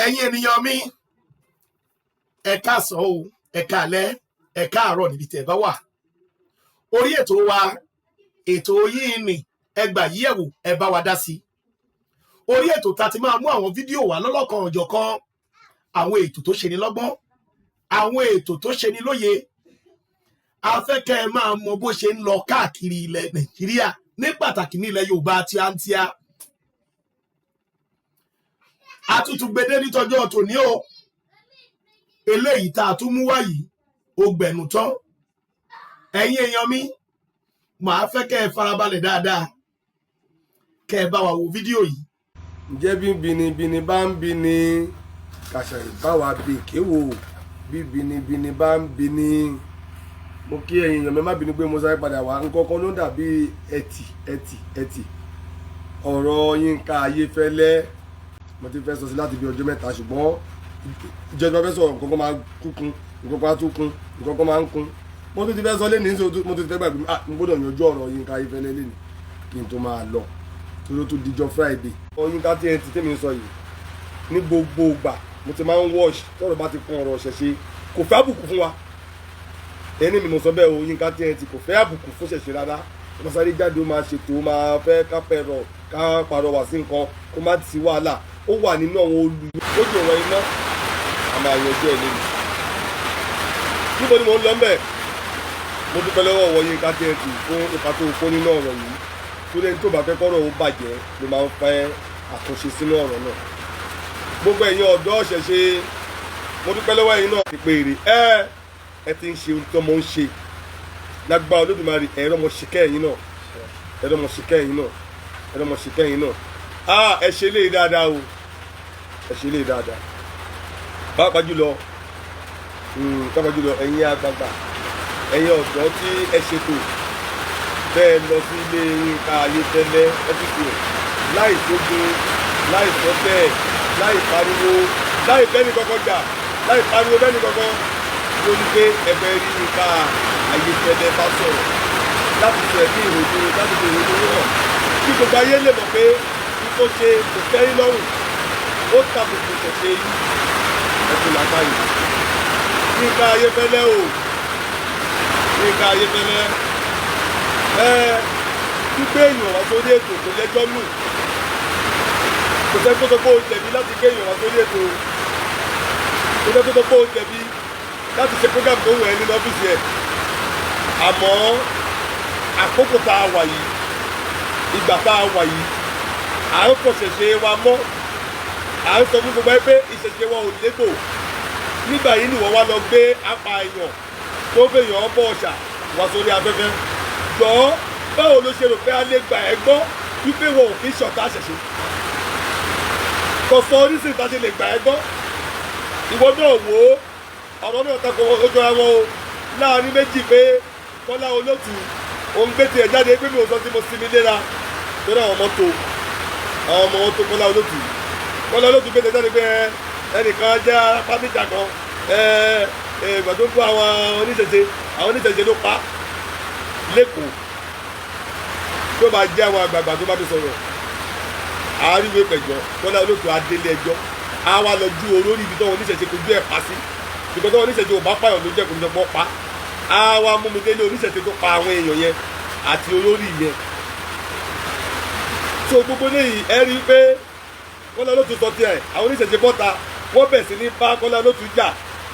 ẹ̀yin ènìyàn mi ẹ káàsán o ẹ káalẹ́ ẹ káàárọ̀ níbi tẹ́ bá wà orí ètò wa ètò yìí ni ẹ gbà yíyẹ̀wò ẹ bá wa dá sí orí ètò tá ti máa mú àwọn fídíò wá lọ́lọ́kan ọ̀jọ̀kan àwọn ètò tó ṣe ni lọ́gbọ́n àwọn ètò tó ṣe ni lóye a fẹ́ kẹ́ ẹ máa mọ bó ṣe ń lọ káàkiri ilẹ̀ Nàìjíríà ní pàtàkì ní ilẹ̀ Yorùbá tíátíá àtútù gbede nítọjọ́ tòní o eléyìí tá a tún mú wá yìí ó gbẹ̀nù tán ẹ̀yin èèyàn mi màá fẹ́ kẹ́ ẹ farabalẹ̀ dáadáa kẹ́ ẹ bá wa wo fídíò yìí. ǹjẹ́ bí bínibíni bá ń bini kàṣà ìbáwa bí kéwò bí bínibíni bá ń bini mo kí ẹ̀yin èèyàn mi má bínú pé mo sáré padà wá nǹkan kan ló dàbí ẹtì ọ̀rọ̀ Yinka Ayefele mo ti fẹ́ sọ sí láti bí ọjọ́ mẹ́ta ṣùgbọ́n ìjọba fẹ́ sọ̀rọ̀ nǹkan kan máa kún nǹkan kan á tún kún nǹkan kan máa ń kún mo tún ti fẹ́ sọ lẹ́nu mo tún ti fẹ́ gbàgbé mo gbọ́dọ̀ yanjú ọ̀rọ̀ Yinka Ayefele lẹ́nu kí n tó máa lọ torí ó tún dijọ́ Friday. ọ̀rọ̀ Yinka TNT tèmi sọ yìí ní gbogbo ìgbà mo ti máa ń wọ́ọ̀ṣì tọ́rọ̀ bá ti kún ọ̀rọ̀ ṣẹ̀ṣe kò fẹ́ àbùkù fún wa ẹni mi mo sọ bẹ́ẹ̀ o Yinka TNT kò fẹ́ àbùkù fún ṣẹ̀ṣe rárá wọ́n sáré jáde ó máa ṣètò ó máa fẹ́ ká pàrọwà sí nǹkan kó má ti wàhálà ó wà nínú àwọn olùyọ lójú ọ̀rọ̀ iná a máa yanjú ẹ̀ lẹ́nu. níbo ni mò ń lọ mbẹ̀ mo dúpẹ́ lọ́wọ́ ọ̀wọ́ Yinka TNT fún ipa tó kó nínú ọ̀rọ̀ yìí torí ẹni tó bá fẹ́ kọ́rọ̀ ó bàjẹ́ ló máa ń fẹ́ àtúnṣe sínú ọ̀rọ̀ náà. gbogbo ẹ̀yin ọ̀dọ́ ṣẹ̀ṣe mo dúpẹ́ lọ́wọ́ ẹ̀yin náà ti pé èrè ẹ ti ń ṣe ohun tó mọ̀ ń ṣe lágbára Olódùmarè ẹ̀rọ mọ̀ ṣìkẹ́ ẹ̀yin náà ẹ ṣe lè dáadáa o ẹ ṣe lè dáadáa pàápàá jùlọ ẹ̀yin àgbààgbà ẹ̀yin ọ̀dọ́ tí ẹ ṣètò bẹ́ẹ̀ lọ sí ilé Yinka Ayefele ọ́fíìsì láì tógun láì sọ́tẹ̀ láì pariwo láì bẹ́ni kankan jà láì pariwo bẹ́ni kankan lórí pé ẹ̀fẹ̀ rí Yinka Ayefele bá sọ̀rọ̀ láti sọ ẹ̀mí ìròyìn láti sọ ìròyìn náà kí gbogbo ayé lè mọ̀ pé tó ṣe kò tẹ́rí lọ́rùn ó tàbùkù ṣẹ̀ṣẹ̀ yìí ẹ̀kú làbáyé Yinka Ayefele o Yinka Ayefele gbígbé èèyàn wá sórí ètò kò lẹ́jọ́ nù kò sẹ́ tó tó kó o jẹ̀bi láti gbé èèyàn wá sórí ètò kò sẹ́ tó tó kó o jẹ̀bi láti ṣe program tó wù ẹ́ nínú ọ́fíìsì ẹ̀ àmọ́ àkókò tá a wà yìí ìgbà tá a wà yìí à ń kọ ṣẹ̀ṣẹ̀ wa mọ́ à ń sọ fún gbogbo ẹ pé ìṣẹ̀ṣẹ̀ wa ò létò nígbà yìí ni wọ́n wá lọ gbé apààyàn tó fèèyàn bọ̀ ọ̀ṣà wá sórí afẹ́fẹ́ jọ báwo ló ṣe rò pé a lè gbà ẹ́ gbọ́ wípé wọn ò fi ṣọ̀tá ṣẹ̀ṣẹ̀ kò sọ oríṣìí ìta ṣe lè gbà ẹ́ gbọ́ ìwọ náà wò ó ọ̀rọ̀ náà tako ojú ara wọn o láàrin méjì pé Kọ́lá Olótù òun gbé tiẹ̀ jáde pé mi ò sọ tí mo sinmi léra torí àwọn ọmọ tó Kọ́lá Olótù gbé tiẹ̀ jáde pé ẹnìkan jẹ́ apámíjà kan ìgbà tó ń kó àwọn oníṣẹ̀ṣe ló pa lẹ́kọ̀ọ́ tó bá jẹ́ àwọn àgbààgbà tó bá mi sọ̀rọ̀ àáríwé pẹ̀jọ́ Kọ́lá Olótù adélé ẹjọ́ á wá lọ ju olórí ibi tó wọn oníṣẹ̀ṣe kojú ẹ̀ pa sí ìgbà tó wọn oníṣẹ̀ṣe ò bá pààyàn ló jẹ́ kó ní ọgbọ́n pa á wá mú mi délé oníṣẹ̀ṣe tó pa àwọn èèyàn yẹn àti olórí yẹn so gbogbo léyìí ẹ rí i pé Kọ́lá Olótù sọ tiẹ̀ àwọn oníṣẹ̀ṣe bọ́ta wọ́n bẹ̀ sí ní bá Kọ́lá Olótù jà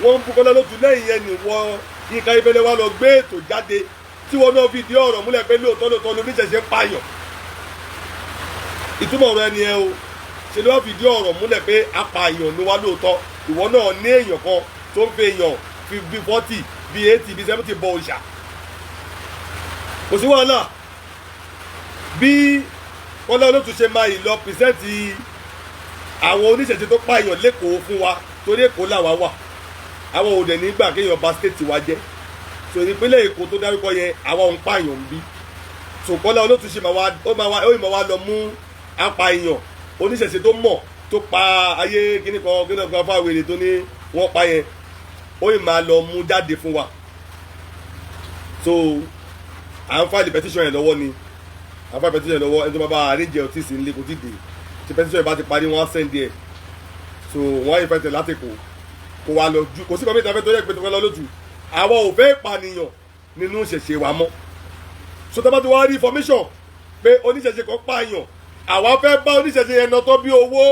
wọ́n ń bú Kọ́lá Olótù lẹ́yìn yẹn ni wọ́n Yinka Ayefele wá lọ gbé ètò jáde tí wọ́n náà fi di ọ̀rọ̀ múlẹ̀ pé lóòótọ́ ló oníṣẹ̀ṣe pààyàn ìtumọ̀ ọ̀rọ̀ ẹni ẹ o ṣe ló wá fi di ọ̀rọ̀ múlẹ̀ pé apààyàn ló wá lóòótọ́ ìwọ náà ní èèyàn kan tó ń fi èèyàn fi bí 40 bí 80 bí 70 bọ òòṣà kò sí wàhálà bí Kọ́lá Olótù ṣe máa ìlọ pìrìsẹ́ǹtì àwọn oníṣẹ̀ṣe tó pààyàn lẹ́kọ̀ọ́ fún wa torí Èkó làwa wà àwọn òde nígbà kéèyàn bà stéètì wa jẹ́ so ìpínlẹ̀ Èkó tó dárúkọ yẹn àwa òun pààyàn ń bí so Kọ́lá Olótù ṣe máa wá lọ mú apààyàn oníṣẹ̀ṣe tó mọ̀ tó pa ayé kíní kan fáwèrè tó ní wọ́n pa yẹn ó yìí máa lọ mú jáde fún wa so à ń file petition yẹn lọ́wọ́ ni à ń file petition yẹn lọ́wọ́ ẹni tó bá bá àríjẹ ọtí sí nílé kò tí dé tí petition yẹn bá ti parí wọ́n á send ẹ̀ so wọ́n yìí fẹ́ tẹ̀ láti kò wá lọ ju kò sí kọ́mí ìtafẹ́ tó yẹ pé tó fẹ́ lọ lótú àwọn ò fẹ́ ìpànìyàn nínú ìṣẹ̀ṣe wa mọ́ so tọ́ba ti wá rí information pé oníṣẹ̀ṣe kan pààyàn àwa fẹ́ bá oníṣẹ̀ṣe yẹn nà tó bí owó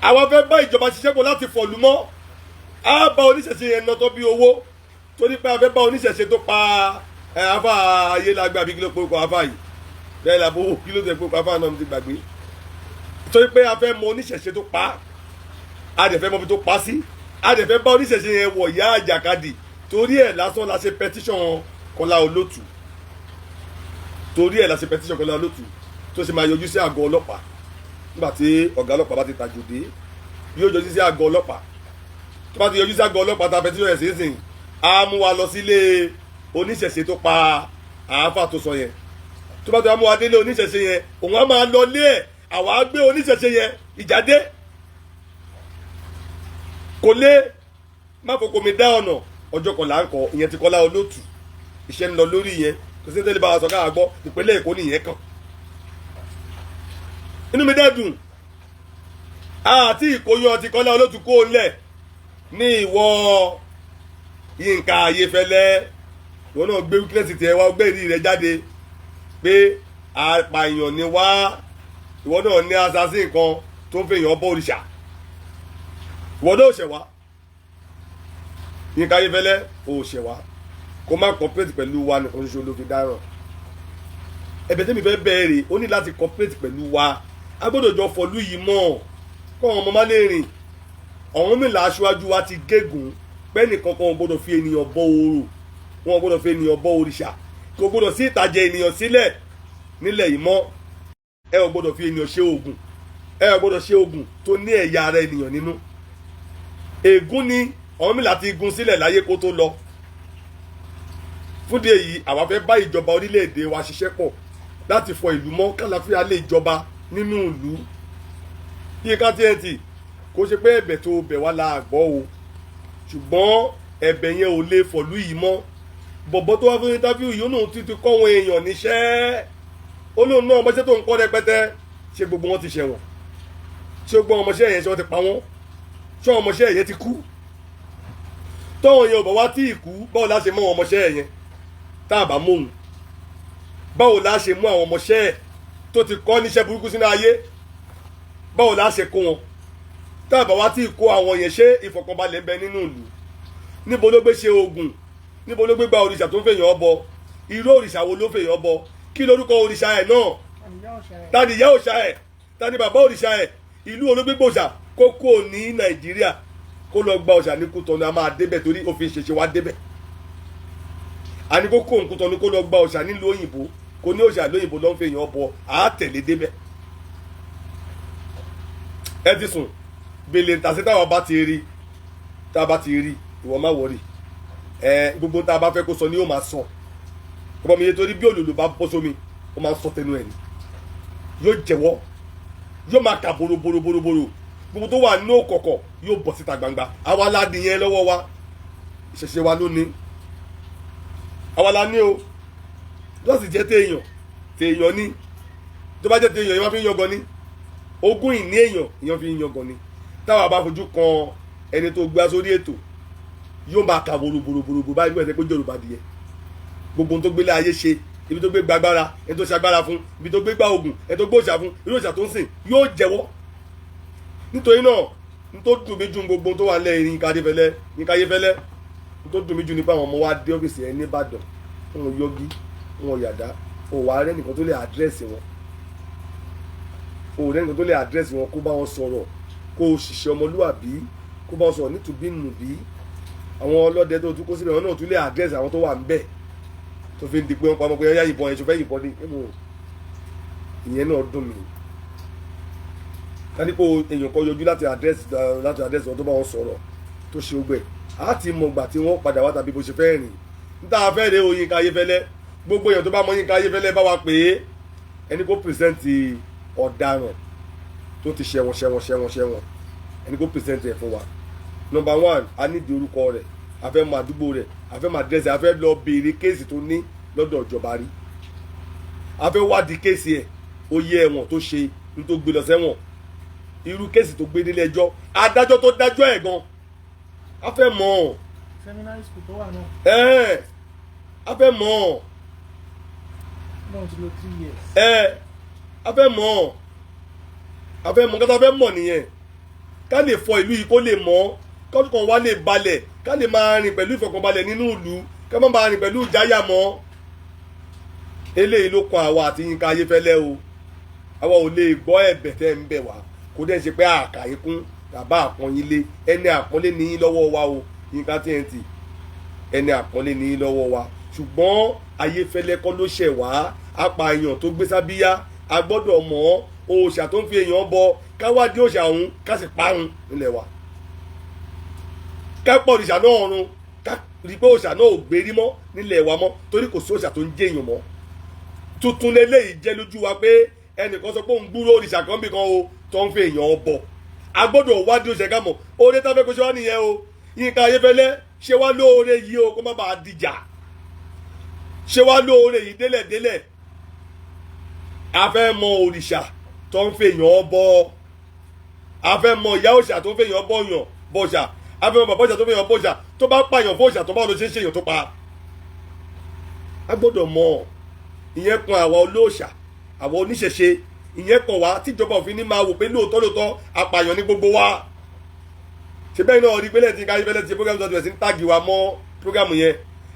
àwa fẹ́ bá ìjọba ṣiṣẹ́ pọ̀ láti fọ̀lú mọ́ á bá oníṣẹ̀ṣe yẹn nà tó bí owó torí pé a fẹ́ bá oníṣẹ̀ṣe tó pa afa ayélujára bí kí ló pé kó afa yìí bẹ́ẹ̀ làbó kí ló tẹ̀ pé kó afa náà ti gbàgbé torí pé a fẹ́ mọ oníṣẹ̀ṣe tó pa a dẹ̀ fẹ́ mọ ibi tó pa sí a dẹ̀ fẹ́ bá oníṣẹ̀ṣe yẹn wọ̀ yá àjàkadì torí ẹ̀ lásán la ṣe petition Kọ́lá Olótù torí ẹ̀ la ṣe petition Kọ́lá Olótù tó ṣe máa yọjú sí àgọ́ ọlọ́pàá nígbà tí ọ̀gá ọlọ́pàá bá ti tàjòdè yóò yọjú sí àgọ́ ọlọ́pàá tó bá ti yọjú sí àgọ́ ọlọ́pàá tá a petition ẹ̀ sínsìn á mú wa lọ sílé oníṣẹ̀ṣe tó pa àáfà tó sọ yẹn tó bá ti wá mú wa délé oníṣẹ̀ṣe yẹn òun á máa lọ lé ẹ̀ àwa gbé oníṣẹ̀ṣe yẹn ìjáde kò lé má fọkọ mi dá ọ̀nà ọjọ́ kan là ń kọ ìyẹn ti Kọ́lá Olótù iṣẹ́ ń lọ lórí yẹn kò sí tẹ́lẹ̀ bá wa sọ káà gbọ́ ìpínlẹ̀ Èkó nìyẹn kan inú mi dẹ́dùn àti ìkóyán ti Kọ́lá Olótù kó lẹ̀ ní ìwọ Yinka Ayefele ìwọ náà gbé wíkínẹ́sì tiẹ̀ wá gbé ìrírí rẹ jáde pé apààyàn ni wá ìwọ náà ní assassin kan tó ń fèèyàn bọ́ òrìṣà ìwọ náà ò ṣẹ̀ wá Yinka Ayefele ò ṣẹ̀ wá kó má cooperate pẹ̀lú wa nìkan ṣoṣo ló fi dáràn ẹ̀bẹ̀ tẹ́mi fẹ́ bẹ̀rẹ̀ ó ní láti cooperate pẹ̀lú wa a gbọ́dọ̀ jọ fọ̀lú yìí mọ́ kọ́ àwọn ọmọ má lè rìn ọ̀hún mi là aṣáájú wa ti gégùn pẹ́ẹ́nì kankan wọn gbọ́dọ̀ fi ènìyàn bọ́ oòrùn wọn gbọ́dọ̀ fi ènìyàn bọ́ òrìṣà kò gbọ́dọ̀ sí ìtàjẹ̀ ènìyàn sílẹ̀ nílẹ̀ yìí mọ́ ẹ ò gbọ́dọ̀ fi ènìyàn ṣe oògùn ẹ ò gbọ́dọ̀ ṣe oògùn tó ní ẹ̀yà ara ènìyàn nínú ègún ni ọ̀hún mi láti gun sílẹ̀ láyé kó tó lọ fúndì èyí àwa fẹ́ bá ìjọba orílẹ̀-èdè wa ṣiṣẹ́ pọ̀ láti fọ ìlú mọ́ kálàfíà lè jọba nínú ìlú Yínká TNT kó ṣe pé ẹ̀bẹ̀ tó bẹ̀ wá la gbọ́ o ṣùgbọ́n ẹ̀bẹ̀ yẹn ò lè fọ̀lú yìí mọ́ bọ̀bọ̀ tó wá fún interview yìí ó náà ti kọ́ wọn èèyàn níṣẹ́ ó lóun náà ọmọọṣẹ́ tó ń kọ́ rẹpẹtẹ ṣé gbogbo wọn ti ṣẹ̀wọ̀n ṣé gbogbo ọmọọṣẹ́ yẹn ṣé wọ́n ti pa wọ́n ṣé ọmọọṣẹ́ yẹn ti kú tọ́wọ́n yẹn ò bá wá tí ì kú báwo la ṣe mú àwọn ọmọọṣẹ́ yẹn tá a bá mú òun báwo la ṣe mú àwọn ọmọọṣẹ́ tó ti kọ́ níṣẹ́ burúkú sínú ayé báwo la ṣe kó wọn tá a bá wá tí ì kó àwọn yẹn ṣe ìfọ̀kànbalẹ̀ ń bẹ nínú ìlú níbo ló gbé ṣe oògùn níbo ló gbé gba òrìṣà tó ń fèèyàn ọbọ irú òrìṣà wo ló fèèyàn ọbọ kí lórúkọ òrìṣà ẹ̀ náà ta ni ìyá òrìṣà ẹ̀ ta ni bàbá òrìṣà ẹ̀ ìlú olóògbé òrìṣà kó kó ní Nàìjíríà kó lọ gba òrìṣà ní Kútọ̀nù a máa débẹ̀ torí òfin ṣẹṣẹ wá débẹ̀ àní kó kó Kútọ̀nù kó lọ gba òrìṣà nílùú òyìnbó kó ní òrìṣà lóyìnbó ló ń fèèyàn ọbọ àá tẹ̀lé débẹ̀ ẹ ti sùn gbèlè ntàsí táwa bá ti rí tá a bá ti rí ìwọ má wọrí gbogbo tá a bá fẹ́ kó sọ ni yóò máa sọ ọmọ mi yẹ torí bí olùlù bá bọ́ sómi ó máa sọ tẹnu ẹ̀ ni yóò jẹ́wọ́ yóò máa kà boroboroboro gbogbo tó wà ní òkọ̀kọ̀ yóò bọ̀ síta gbangba àwa la nìyẹn lọ́wọ́ wa ìṣẹ̀ṣe wa ló ní àwa la ní o lọ́sì jẹ́ téèyàn ní tó bá jẹ́ téèyàn yẹn wọ́n fi ń yangàn ní ogún ìní èèyàn fi ń yangàn ní táwa bá fojú kan ẹni tó gbá sórí ètò yóò máa kà boroboroboro báyìí wọ́n ẹ̀ pé Yorùbá dìé gbogbo tó gbélé ayé ṣe ibi tó gbé gba agbára ẹni tó ṣe agbára fún ibi tó gbé gba oògùn ẹni tó gbé òòṣà fún irú òòṣà tó ń sìn yóò jẹ́wọ́ nítorí náà n tó dùn mí ju gbogbo tó wà lẹ́yìn Yinka Ayefele n tó dùn mí ju nípa àwọn ọmọ wa dé ọ́fíìsì ẹ̀ ní Ìbàdàn wọn yọgí wọn yàdá òwà rẹ nìkan tó lè àdírẹ́sì wọn òwò rẹ nìkan tó lè àdírẹ́sì wọn kó bá wọn sọ̀rọ̀ kó o ṣiṣẹ́ ọmọlúwàbí kó bá wọn sọ̀rọ̀ nítubí nùbí àwọn ọlọ́dẹ tó tún kó síbẹ̀ wọn náà tún lè àdírẹ́sì àwọn tó wà ń bẹ̀ tó fi ń di pé wọn pamọ́ pé ẹyá ìbọn ẹ̀ ṣọfẹ́ ìbọn ni ìyẹn náà dùn mí kánípò èèyàn kan yọjú láti àdírẹ́sì wọn tó bá wọn sọ̀rọ̀ tó ṣe ogbẹ̀ á ti mọ ìgbà tí wọ́n padà wá tàbí bó ṣe fẹ́ rìn níta fẹ́ rèé o Yinka Ayefele gbogbo èèyàn tó bá mọ Yinka Ayefele bá wa pè é ẹni kó pìrìsẹ́ǹtì ọ̀daràn tó ti ṣẹ̀wọ̀n ẹni kó pìrìsẹ́ǹtì ẹ̀ fún wa. Number 1 a nídìí orúkọ rẹ̀ a fẹ́ mọ àdúgbò rẹ̀ a fẹ́ mọ àdírẹ́sì a fẹ́ lọ béèrè kéèsì tó ní lọ́dọ̀ ìjọba rí a fẹ́ wádìí kéèsì ẹ̀ ó yẹ ẹ̀wọ̀n tó ṣe ní tó gbé lọ sẹ́wọ̀n irú kéèsì tó gbé nílé ẹjọ́ adájọ́ tó dájọ́ ẹ̀ gan a fẹ́ mọ̀ seminary school tó wà náà. a fẹ́ mọ̀ náà ti lò 3 years. a fẹ́ mọ̀ kátà fẹ́ mọ̀ nìyẹn ká lè fọ ìlú yìí kó lè mọ̀ kọ́kàn wa lè balẹ̀ ká lè máa rìn pẹ̀lú ìfọ̀kànbalẹ̀ nínú ìlú ká má máa rìn pẹ̀lú ìjáyà mọ́ eléyìí ló kan àwa àti Yínká Ayéfẹ́lẹ́ o àwa ò lè gbọ́ ẹ̀bẹ̀ tẹ́ ń bẹ̀ wá kó dẹ́ ṣe pé àkàyé kún tàbá àpọ́nyílé ẹni àpọ́nlé ní yín lọ́wọ́ wa o Yínká TNT ẹni àpọ́nlé ní yín lọ́wọ́ wa ṣùgbọ́n Ayéfẹ́lẹ́ kọ́ ló ṣẹ̀ wá apààyàn tó gbé sábíyá a gbọ́dọ̀ mọ̀ òòṣà tó ń fi èèyàn bọ káwádìí òòṣà ọ̀hún ká sì parun nílẹ̀ wa ká pọ̀ òòṣà náà ọ̀run ká rí pé òòṣà náà ò gbérí mọ́ nílẹ̀ wa mọ́ torí kò sí òòṣà tó ń jẹ́ èèyàn mọ́ tuntun lélẹ́yìí jẹ́ lójú wa pé ẹnìkan sọ pé òun gbúrò òrìṣà kan bí kan o tó ń fi èèyàn bọ̀ a gbọ́dọ̀ wádìí òòṣà ká mọ̀ oore tá a fẹ́ kó ṣe wá nìyẹn o Yínká Ayéfẹ́lẹ́ ṣe wá lóore yìí o kó má bàa dìjà ṣe wá lóore yìí délẹ̀délẹ̀ a fẹ́ mọ òrìṣà tó ń fi èèyàn bọ̀ a fẹ́ mọ ìyá òòṣà tó ń fi èèyàn bọ̀yàn bọ̀ṣà a fẹ́ mọ bàbá òòṣà tó ń fi èèyàn bọ̀ṣà tó bá pààyàn fún òòṣà tó bá lọ ṣe é ṣe èèyàn tó pa a gbọ́dọ̀ mọ̀ ìyẹn kan àwa olóòṣà àwa oníṣẹ̀ṣe ìyẹn kan wá tíjọba òfin ní máa wò pé lóòótọ́ apààyàn ní gbogbo wa ṣe bẹ́ẹ̀ náà rí pé lẹ́yìn tí Yínká Ayéfẹ́lẹ́ ti program tó ti bẹ̀rẹ̀ sí ń táàgì wa mọ́ program yẹn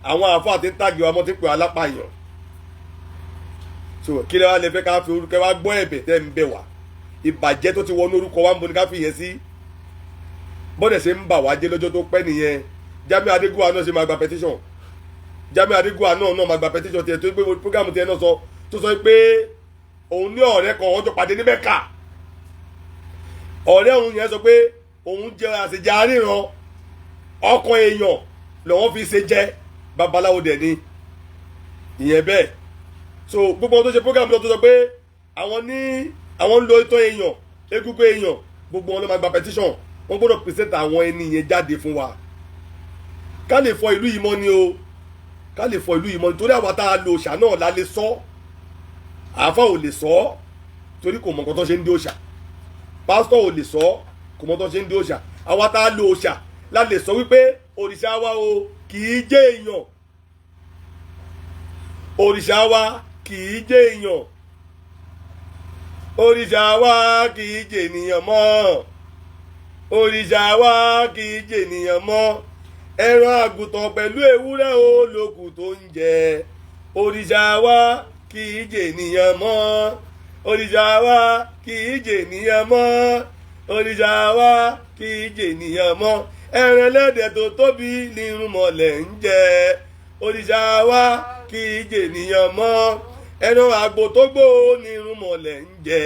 àwọn àáfàá ti ń táàgì wa mọ́ ti ń pè wá lápààyàn so kí lè wá lè fẹ́ ká fi orúkọ wa gbọ́ ẹ̀bẹ̀ tẹ́ ń bẹ̀ wá ìbàjẹ́ tó ti wọnú orúkọ wa ń bo ní ká fi yẹn sí bọ́dẹ̀ ṣe ń bà wá jẹ́ lọ́jọ́ tó pẹ́ nìyẹn Jamiu Adégúnwà náà ṣe máa gba petition Jamiu Adégúnwà náà máa gba petition tiẹ̀ tó gbé program tiẹ̀ náà sọ tó sọ pé òun ní ọ̀rẹ́ kan ọjọ́ pàdé ní Mẹ́kà ọ̀rẹ́ òun yẹn sọ pé òun jẹ́ àṣejẹ àríran ọkàn èèyàn lọ́wọ́ fi ṣe jẹ́ babaláwo dẹ̀ ni ìyẹn bẹ́ẹ̀ so gbogbo wọn tó ṣe program lọ tó sọ pé àwọn ń lo ìtọ́ èèyàn egungun èèyàn gbogbo wọn ló máa gba petition wọn gbọ́dọ̀ present àwọn ẹni yẹn jáde fún wa ká lè fọ ìlú yìí mọ́ ni o ká lè fọ ìlú yìí mọ́ nítorí àwa tá a lo òòṣà náà la lè sọ àáfà ò lè sọ torí kò mọ̀ nǹkan tó ṣe ń dé òòṣà pásítọ̀ ò lè sọ kò mọ̀ tó ṣe ń dé òòṣà àwa tá a lo òòṣà la lè sọ wípé òrìṣà wa o kì í jẹ́ èèyàn òrìṣà wa kì í jẹ́ èèyàn òrìṣà wa kì í jẹ́ ènìyàn mọ́ òrìṣà wa kì í jẹ́ ènìyàn mọ́ ẹran àgùntàn pẹ̀lú ewúrẹ́ olókù tó ń jẹ òrìṣà wa kì í jẹ́ ènìyàn mọ́ òrìṣà wa kì í jẹ́ ènìyàn mọ́ òrìṣà wa kì í jẹ́ ènìyàn mọ́ ẹran ẹlẹ́dẹ̀ tó tóbi ní irúnmọlẹ̀ ń jẹ òrìṣà wa kì í jẹ́ ènìyàn mọ́ ẹran àgbò tó gbó ní irúnmọlẹ̀ ń jẹ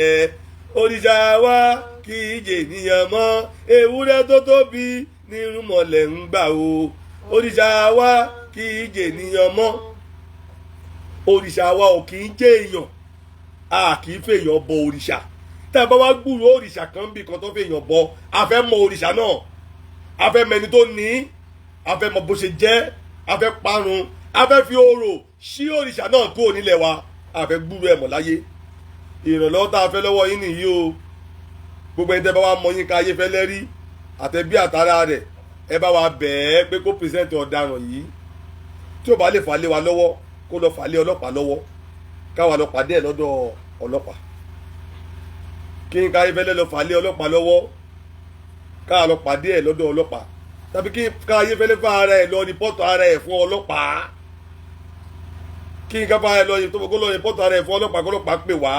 òrìṣà wa kì í jẹ́ ènìyàn mọ́ ewúrẹ́ tó tóbi ní irúnmọlẹ̀ ń gbà o òrìṣà wa kì í jẹ́ ènìyàn mọ́ òrìṣà wa ò kì í jẹ́ èèyàn a kì í fèèyàn bọ òrìṣà tá a bá wá gbúrò òrìṣà kan bí kan tó fèèyàn bọ a fẹ́ mọ òrìṣà náà a fẹ́ mẹni tó ní a fẹ́ mọ bó ṣe jẹ́ a fẹ́ parun a fẹ́ fi orò sí òrìṣà náà tó nílẹ̀ wa a fẹ́ gbúrò ẹ̀ mọ̀ láyé ìrànlọ́wọ́ tá a fẹ́ lọ́wọ́ yín nìyí o gbogbo ẹni tẹ́ bá wa mọ Yínká Ayéfẹ́lẹ́ rí àtẹ̀bí àtàrà rẹ̀ ẹ bá wa bẹ̀ẹ́ pé kó pírẹsẹ̀ntì ọ̀daràn yìí tí ò bá lè fà lé wa lọ́wọ́ kó lọ fà lé ọlọ́pàá lọ́wọ́ káwa lọ pàdé ẹ̀ lọ́dọ̀ ọlọ́pàá kí Yínká Ayéfẹ́lẹ́ lọ fà lé ọlọ́pàá lọ́wọ́ káwa lọ pàdé ẹ̀ lọ́dọ̀ ọlọ́pàá tàbí kí Yínká Ayéfẹ́lẹ́ fà ara ẹ̀ lọ rìpọ́tù ara ẹ̀ fún ọlọ́pàá kí Yínká fà ara ẹ̀ lọ rìpọ́tù ara ẹ̀ fún ọlọ́pàá kọ́lọ́pàá pè wá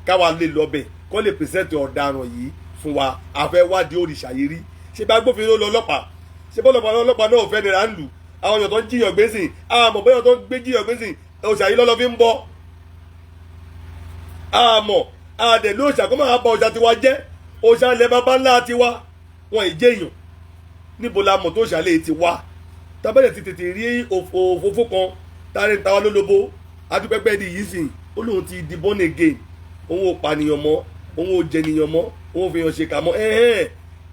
káwa lè lọ bẹ̀ kó lè pèsèntì ọ̀daràn yìí fún wa àfẹ́ wádìí òrìṣà yìí rí ṣé bá gbófinró lọ ọlọ́pàá ṣé bọ́lọ́pàá náà ò fẹ́ nira ń lù àwọn èèyàn tó ń jiyàn gbé sìn àmọ́ bóyá tó ń gbé jiyàn gbé sìn òòṣà yìí lọ́lọ́ fi ń bọ́ àmọ́ àdè lóòṣà kó máa bá òòṣà tiwa jẹ́ òòṣà ilẹ̀ bàbá ńlá tiwa wọn ì jẹ́ èèyàn níbo la mọ̀ tó òòṣà lè ti wá tábẹ́lẹ̀ ti tètè rí òfófó kan tárí ń tawá lólobó adúpẹ́pẹ́ di yìí sìn ó lóun ti di born again òun ò pànìyàn mọ́ òun ò jẹnìyàn mọ́ òun ò fi hàn ṣe kà mọ́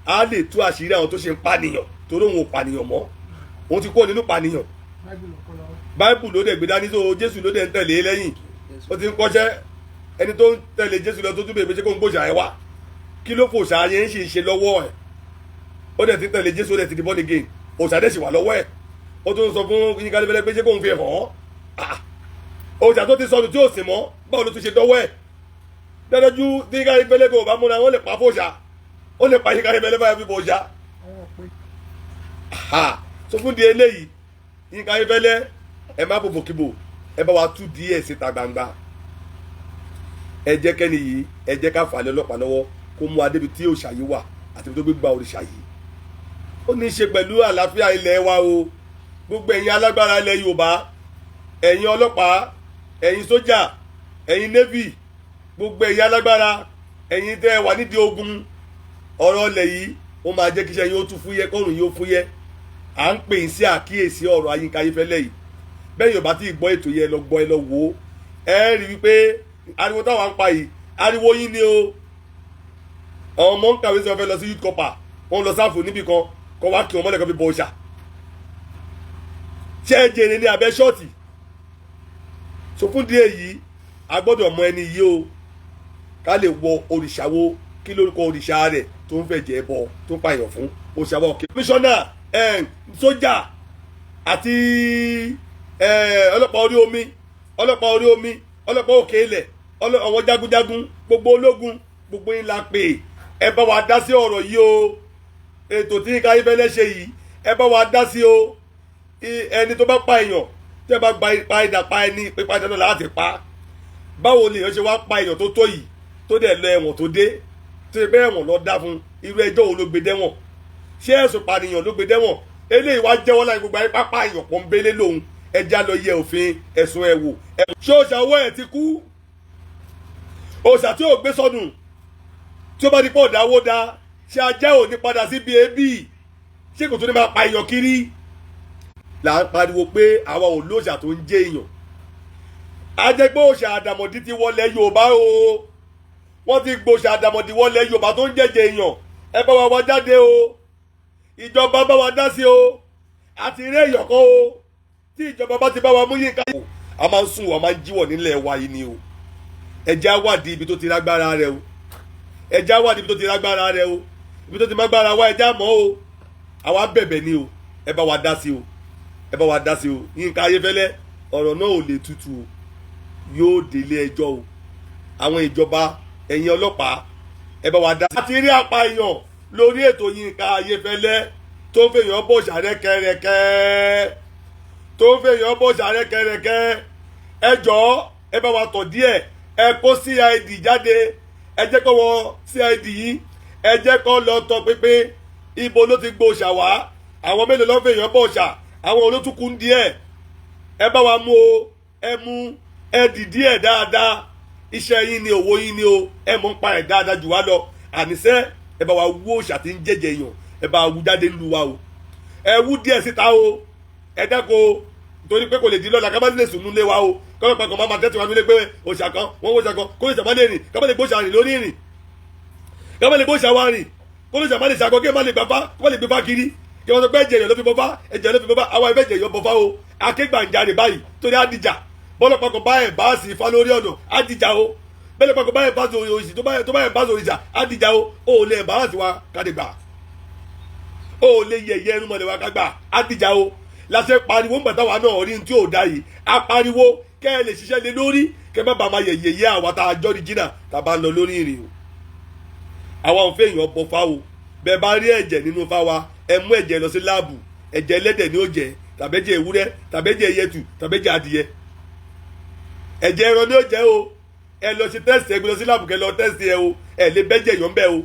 á lè tú àṣírí àwọn tó ṣe ń pànìyàn torí òun ò pànìyàn mọ́ òun ti kó nínú pànìyàn báìbù ló dẹ̀ gbé dání tó Jésù ló dẹ̀ ń tẹ̀lé lẹ́yìn ó ti ń kọ́ṣẹ́ ẹni tó ń tẹ̀lé Jésù lọ tó tún bèbè ṣé kó ń gbòòṣà ẹ wá kí ló fò òòṣà yẹn ń ṣe lọ́wọ́ ẹ̀ ó dẹ̀ ti tẹ̀lé Jésù ó dẹ̀ ti di born again òòṣà dẹ̀ sì wà lọ́wọ́ ẹ̀ ó tún sọ fún Yinka Ayefele pé ṣé kóun fi hàn án òòṣà tó ti sọnù tí ò sì mọ́ báwo ló tún ṣe dọ́wọ́ ẹ̀ dájú tí Yinka Ayefele kò bá múra wọn lè pa fòòṣà ó lè pa Yinka Ayefele báyọ̀ fi bọ̀ òòṣà so fún di eléyìí Yinka Ayefele ẹ má bòbò kíbò ẹ bá wa tú díẹ̀ síta gbangba ẹ jẹ́ kẹ́ni yìí ẹ jẹ́ ká fà lé ọlọ́pàá lọ́wọ́ kó mú adébi tí òòṣà yìí wà àti tó gbégbá òrìṣà yìí ó ní í ṣe pẹ̀lú àlàáfíà ilẹ̀ wa o gbogbo ẹ̀yin alágbára ilẹ̀ Yorùbá ẹ̀yin ọlọ́pàá ẹ̀yin sójà ẹ̀yin navy gbogbo ẹ̀yin alágbára ẹ̀yin tẹ́ wà nídìí ogun ọ̀rọ̀ ilẹ̀ yìí ó máa jẹ́ kí iṣẹ́ yín ó tún fúyẹ́ kọ́rùn yín ó fúyẹ́ à ń pè yín sí àkíyèsí ọ̀rọ̀ Yinka Ayefele yìí bẹ́ẹ̀ Yorùbá tí gbọ́ ètò yẹn lọ gbọ́ ẹ lọ wò ó ẹ rí wípé ariwo táwọn ń pa yìí ariwo yín ni o àwọn ọmọ ń kàwé sí wọn fẹ́ lọ sí youth corps wọn lọ sáfù níbì kan kọ wá kí wọn mọ́lẹ̀ kan fi bọ òòṣà ṣé ẹ jèrè ní abẹ́ ṣọ́ọ̀tì so fún díẹ̀ yìí a gbọ́dọ̀ mọ ẹni yìí o ká lè wọ òrìṣà wo kí lórúkọ òrìṣà rẹ̀ tó ń fẹ́ jẹ ẹbọ tó ń pààyàn fún òòṣà wa òkè. mísọ́nà sójà àti ọlọ́pàá orí omi ọlọ́pàá òkè ilẹ̀ àwọn jagunjagun gbogbo ológun gbogbo yín la pè ẹ bá wa dá sí ọ̀rọ̀ yìí o ètò tí Yinka Ayefele ṣe yìí ẹ bá wa dá sí o ẹni tó bá pa èèyàn tí ẹ bá pa ìdà pa ẹni pípa ìdáná láti pa báwo lèèyàn ṣe wá pa èèyàn tó tó yìí tó dẹ̀ lọ ẹ̀wọ̀n tó dé tó ṣe pé ẹ̀wọ̀n lọ dá fún irú ẹjọ́ wo ló gbé dẹ́wọ̀n ṣé ẹ̀sùn pànìyàn ló gbé dẹ́wọ̀n eléyìí wá jẹ́wọ́ láì gbogbo ayé pápá èèyàn pọ̀ ń bélé lòun ẹja lọ yẹ òfin ẹ̀sùn ẹ̀ wò ṣé òòṣà owó ẹ̀ ti kú òòṣà tí ò gbé sọnù tí ó bá di pọ̀ dáwó dá ṣé ajá ò ní padà sí bíi ebí ṣé kò tún ní máa pa èèyàn kiri là ń pariwo pé àwa ò lóòṣà tó ń jẹ èèyàn ajẹgbẹ́ òòṣà àdàmọ̀dì ti wọlé Yorùbá o wọ́n ti gbòòṣà àdàmọ̀dì wọlé Yorùbá tó ń jẹjẹ èèyàn ẹ bá wa wá jáde o ìjọba bá wa dá sí o àti eré èèyàn kan o tí ìjọba bá ti bá wa mú Yinka a máa ń sùn a máa ń jíwọ̀ nílẹ̀ wa yìí ni o ẹjẹ́ á wádìí ibi tó ti lágbára rẹ o ẹjẹ́ á wádìí ibi tó ti lágbára rẹ o ibi tó ti mágbára wa ẹjẹ́ á mọ̀ o àwa bẹ̀bẹ̀ ni o ẹ bá wa dá sí o ẹ bá wa dá sí o Yinka Ayefele ọ̀rọ̀ náà ò lè tutù o yóò délé ẹjọ́ o àwọn ìjọba ẹ̀yin ọlọ́pàá ẹ bá wa dá sí. àti rí apààyàn lórí ètò Yinka Ayefele tó ń fèèyàn bò ṣàrẹ́kẹ́rẹ́kẹ́ tó ń fèèyàn bò ṣàrẹ́kẹ́rẹ́kẹ́ ẹ jọ̀ọ́ ẹ bá wa tọ̀ díẹ̀ ẹ kó CID jáde ẹ jẹ́ kó wọ CID yìí ẹ jẹ́ kó lọ tọ̀ pínpín ibo ló ti gbòòṣà wá àwọn mélòó ló ń fèèyàn bò ṣà àwọn olótùkù díẹ̀ ẹ bá wa mú o ẹ mú ẹ dì díẹ̀ dáadáa iṣẹ́ yín ni òwò yín ni o ẹ mọ̀ ń pa ẹ̀ dáadáa jù wá lọ àníṣẹ́ ẹ bá wa wú òòṣà tí ń jẹ́jẹ́ yàn ẹ bá wú jáde ńlu wa o ẹ wú díẹ̀ síta o ẹ dáko nítorí pé kò lè di lọ́la ká má lè sùn nílé wa o kọ́lọ́pàá kan máa tẹ́tí wa nílé pé òòṣà kan wọ́n wọ́n òòṣà kan kó lè sàmá lè rìn ká má lè gbóòṣà rìn lórí rìn ká má lè gbóòṣà wa rìn kó lè sàmá lè ṣàkọ́ kí ẹ má lè gbàfá kó má lè gbé fá kiri kí wọ́n sọ pé ẹ̀jẹ̀ èèyàn ló fi bọ́fá ẹ̀jẹ̀ ló fi bọ́fá àwa ẹ̀fẹ̀ ẹ̀jẹ̀ èèyàn bọ́fá o akégbàǹjarè báyìí torí àdìjà bọ́lọ́pàá kan bá ẹ̀ bá sì fa lórí ọ̀nà àdìjà o bẹ́ẹ̀ lọ́pàá kan bá ẹ̀ bá sọ òrìṣì tó bá ẹ̀ bá sọ òrìṣà àdìjà o ò lè bá àti wa kádìgbà ó lè yẹ̀yẹ́ ẹnu mọ̀lẹ́ wa kágbà àdìjà o láṣẹ pariwo ńgbà táwa náà rí ní tí ò dá yìí a pariwo kẹ́ ẹ lè ṣiṣẹ́ lé lórí kẹ́ má bàa máa yẹ̀yẹ́ àwa tá a jọ́ di jìnnà tá a bá ń lọ lórí ìrìn o àwa ò fẹ́ èèyàn bọ fáwo bẹ́ẹ̀ bá rí ẹ̀jẹ̀ nínú fáwa ẹ mú ẹ̀jẹ̀ lọ sí láàbù ẹ̀jẹ̀ ẹlẹ́dẹ̀ ni ó jẹ́ tàbẹ́jẹ̀ ewúrẹ́ tàbẹ́jẹ̀ ẹyẹtù tàbẹ́jẹ̀ adìyẹ ẹ̀jẹ̀ ẹran ni ó jẹ́ o ẹ lọ ṣe tẹ́sì ẹ gbé lọ sí láàbù kẹ́ lọ tẹ́sì ẹ o ẹ lè bẹ́jẹ̀ yọ̀ ń bẹ́ o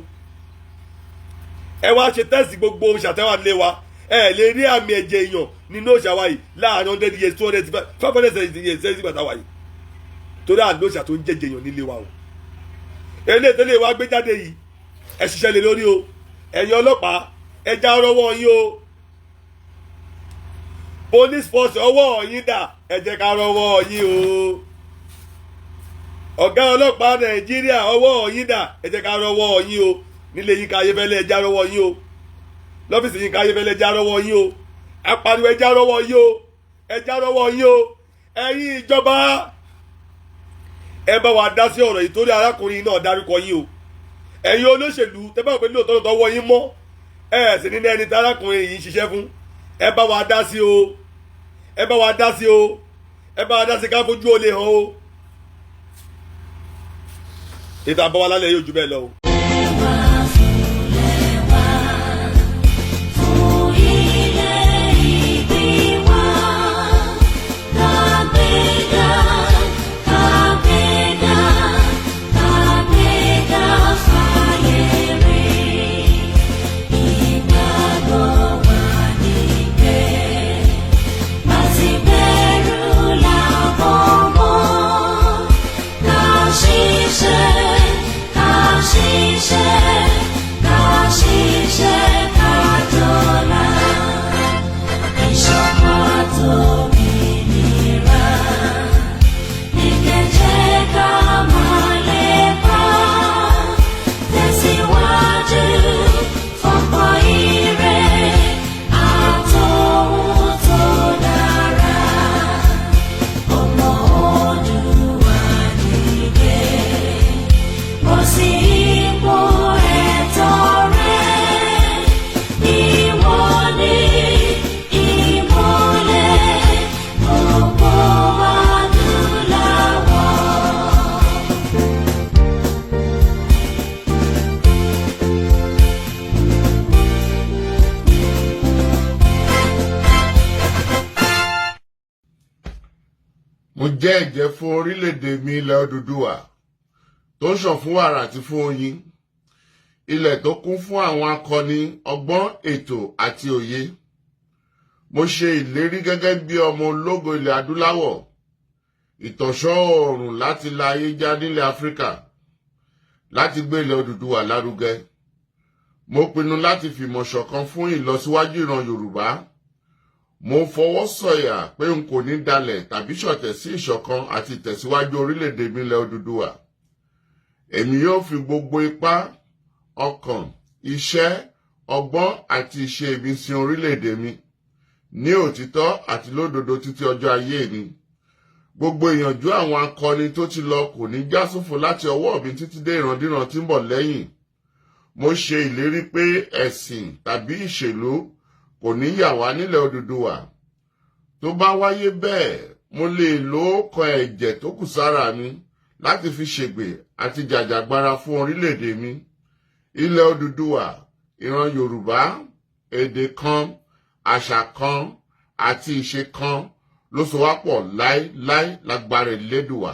ẹ wá ṣe tẹ́sì gbogbo ṣàtẹ́wà lé wa ẹ lè rí àmì ẹ̀jẹ̀ èèyàn nínú òòṣà wa yìí láàrin 100 years 200 500 years sẹ́yìn bàtà wa yìí torí àlọ́ òòṣà tó ń jẹ́jẹ̀ èèyàn nílé wa o eléyìí tẹ́lẹ̀ wa gbé jáde yìí ẹ ṣiṣẹ́ lé lórí o ẹ̀yin ọlọ́pàá ẹ já rọwọ́ yín o police force ọwọ́ yín dà ẹ jẹ́ ká rọwọ́ yín o ọ̀gá ọlọ́pàá Nàìjíríà ọwọ́ yín dà ẹ jẹ́ ká rọwọ́ yín o nílé Yinka Ayefele ẹ já rọwọ́ yín o lọ́fíìsì Yinka Ayefele ẹ já rọwọ́ yín o apariwo ẹ já rọwọ́ yín o ẹ já rọwọ́ yín o ẹ̀yin ìjọba ẹ bá wa dá sí ọ̀rọ̀ yìí torí arákùnrin náà dárúkọ yín o ẹ̀yin olóṣèlú tẹ́ bá wò pé lóòótọ́ lóòótọ́ wọ yín mọ́ sì ní ẹni tí arákùnrin yìí ń ṣiṣẹ́ fún ẹ bá wa dá sí o ẹ bá wa dá sí o ẹ bá wa dá sí ká fojú olè hàn o ìta bọ́ wa lálẹ́ yóò ju bẹ́ẹ̀ lọ o. Mo jẹ́ ẹ̀jẹ́ fún orílẹ̀-èdè mi ilẹ̀ Odùduwà tó ń ṣàn fún wàrà àti fún oyin, ilẹ̀ tó kún fún àwọn akọni ọgbọ́n ètò àti òye. Mo ṣe ìlérí gẹ́gẹ́ bí ọmọ ológo ilẹ̀ adúláwọ̀, ìtọ̀ṣọ́ oòrùn láti la ayé já nílẹ̀ Áfíríkà, láti gbé ilẹ̀ Odùduwà lárugẹ. Mo pinnu láti fìmọ̀ ṣọ̀kan fún ìlọsíwájú ìran Yorùbá. Mo fọwọ́ sọ̀yà pé n kò ní dalẹ̀ tàbí ṣọ̀tẹ̀ sí ìṣọ̀kan àti ìtẹ̀síwájú orílẹ̀-èdè mi ilẹ̀ Odùduwà. Èmi yóò fi gbogbo ipá, ọkàn, iṣẹ́, ọgbọ́n àti ìṣe mi sin orílẹ̀-èdè mi ní òtítọ́ àti lódodo títí ọjọ́ ayé mi. Gbogbo ìyànjú àwọn akọni tó ti lọ kò ní já sófo láti ọwọ́ mi títí dé ìrandíran tí ń bọ̀ lẹ́yìn. Mo ṣe ìlérí pé ẹ̀sìn tàbí ìṣèlú kò ní yà wá nílẹ̀ Odùduwà. Tó bá wáyé bẹ́ẹ̀, mo lè lo ọkọ̀ ẹ̀jẹ̀ tó kù sára mi láti fi ṣègbè àti jàjàgbara fún orílẹ̀-èdè mi. Ilẹ̀ Odùduwà, ìran Yorùbá, èdè kan, àṣà kan àti ìṣe kan ló so wá pọ̀ láéláé lágbára Elédùwà.